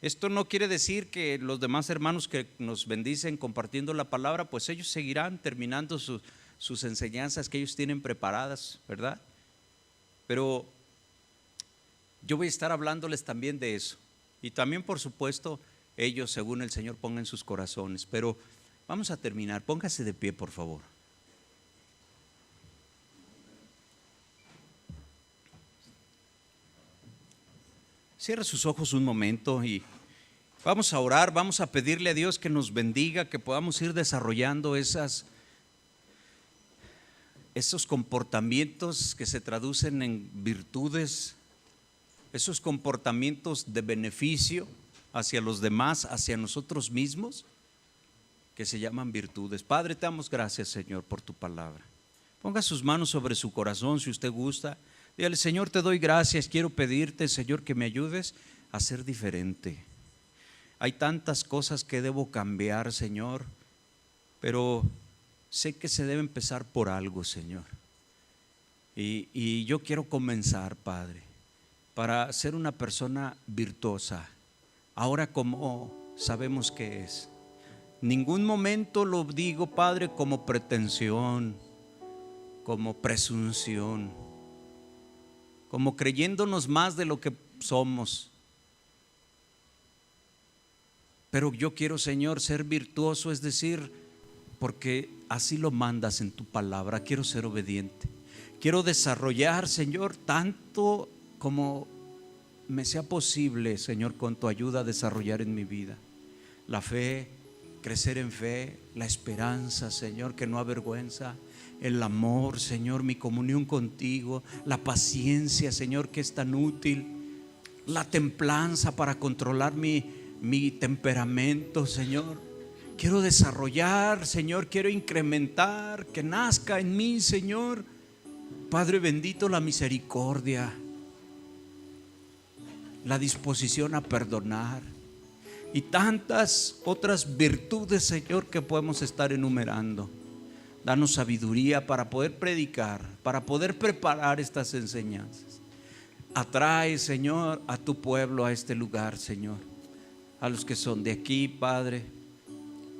Esto no quiere decir que los demás hermanos que nos bendicen compartiendo la palabra, pues ellos seguirán terminando sus enseñanzas que ellos tienen preparadas, ¿verdad? Pero yo voy a estar hablándoles también de eso. Y también, por supuesto, ellos, según el Señor, pongan sus corazones. Pero vamos a terminar. Póngase de pie, por favor. Cierra sus ojos un momento y vamos a orar, vamos a pedirle a Dios que nos bendiga, que podamos ir desarrollando esos comportamientos que se traducen en virtudes, esos comportamientos de beneficio hacia los demás, hacia nosotros mismos, que se llaman virtudes. Padre, te damos gracias, Señor, por tu palabra. Ponga sus manos sobre su corazón si usted gusta. Dígale: Señor, te doy gracias, quiero pedirte, Señor, que me ayudes a ser diferente. Hay tantas cosas que debo cambiar, Señor, pero sé que se debe empezar por algo, Señor. Y yo quiero comenzar, Padre, para ser una persona virtuosa. Ahora, como sabemos que es, ningún momento lo digo, Padre, como pretensión, como presunción, como creyéndonos más de lo que somos. Pero yo quiero, Señor, ser virtuoso, es decir, porque así lo mandas en tu palabra. Quiero ser obediente. Quiero desarrollar, Señor, tanto como me sea posible, Señor, con tu ayuda, desarrollar en mi vida la fe, crecer en fe, la esperanza, Señor, que no avergüenza, el amor, Señor, mi comunión contigo, la paciencia, Señor, que es tan útil, la templanza para controlar mi temperamento, Señor. Quiero desarrollar, Señor, quiero incrementar, que nazca en mí, Señor, Padre bendito, la misericordia, la disposición a perdonar y tantas otras virtudes, Señor, que podemos estar enumerando. Danos sabiduría para poder predicar, para poder preparar estas enseñanzas. Atrae, Señor, a tu pueblo a este lugar, Señor, a los que son de aquí, Padre.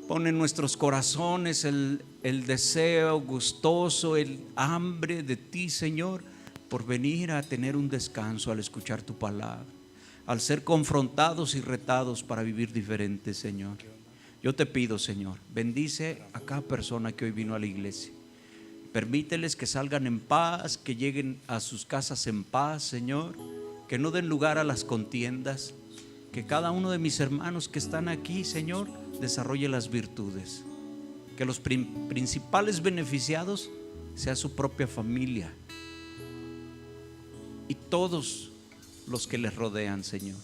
Pon en nuestros corazones el deseo gustoso, el hambre de ti, Señor, por venir a tener un descanso al escuchar tu palabra, al ser confrontados y retados para vivir diferente, Señor. Yo te pido, Señor, bendice a cada persona que hoy vino a la iglesia. Permíteles que salgan en paz, que lleguen a sus casas en paz, Señor, que no den lugar a las contiendas, que cada uno de mis hermanos que están aquí, Señor, desarrolle las virtudes, que los principales beneficiados sea su propia familia y todos los que les rodean, Señor.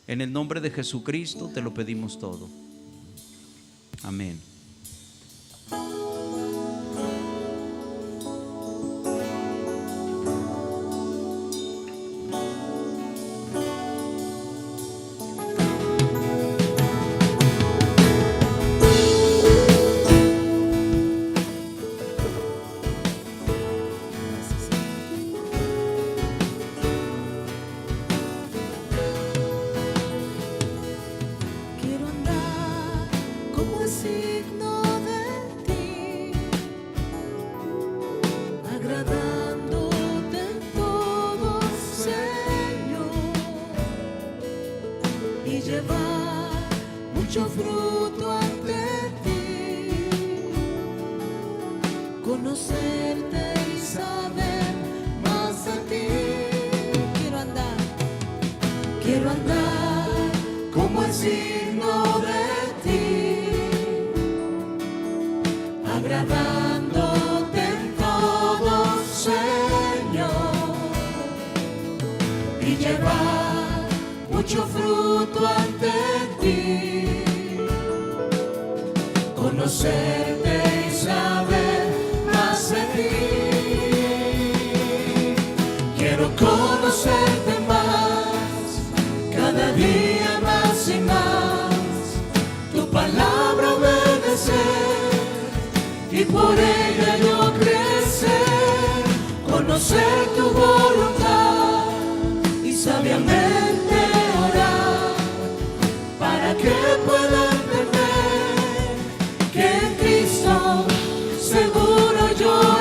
En el nombre de Jesucristo te lo pedimos todo. Amén. Quiero andar como así. conocerte y saber más de ti. Quiero andar como es digno de ti, agradándote en todo, Señor, y llevar mucho fruto ante ti, conocerte y saber más de ti. Quiero conocerte más, cada día más y más, tu palabra obedecer y por ella yo crecer, conocer tu voluntad y sabiamente orar, para que pueda entender que en Cristo seguro yo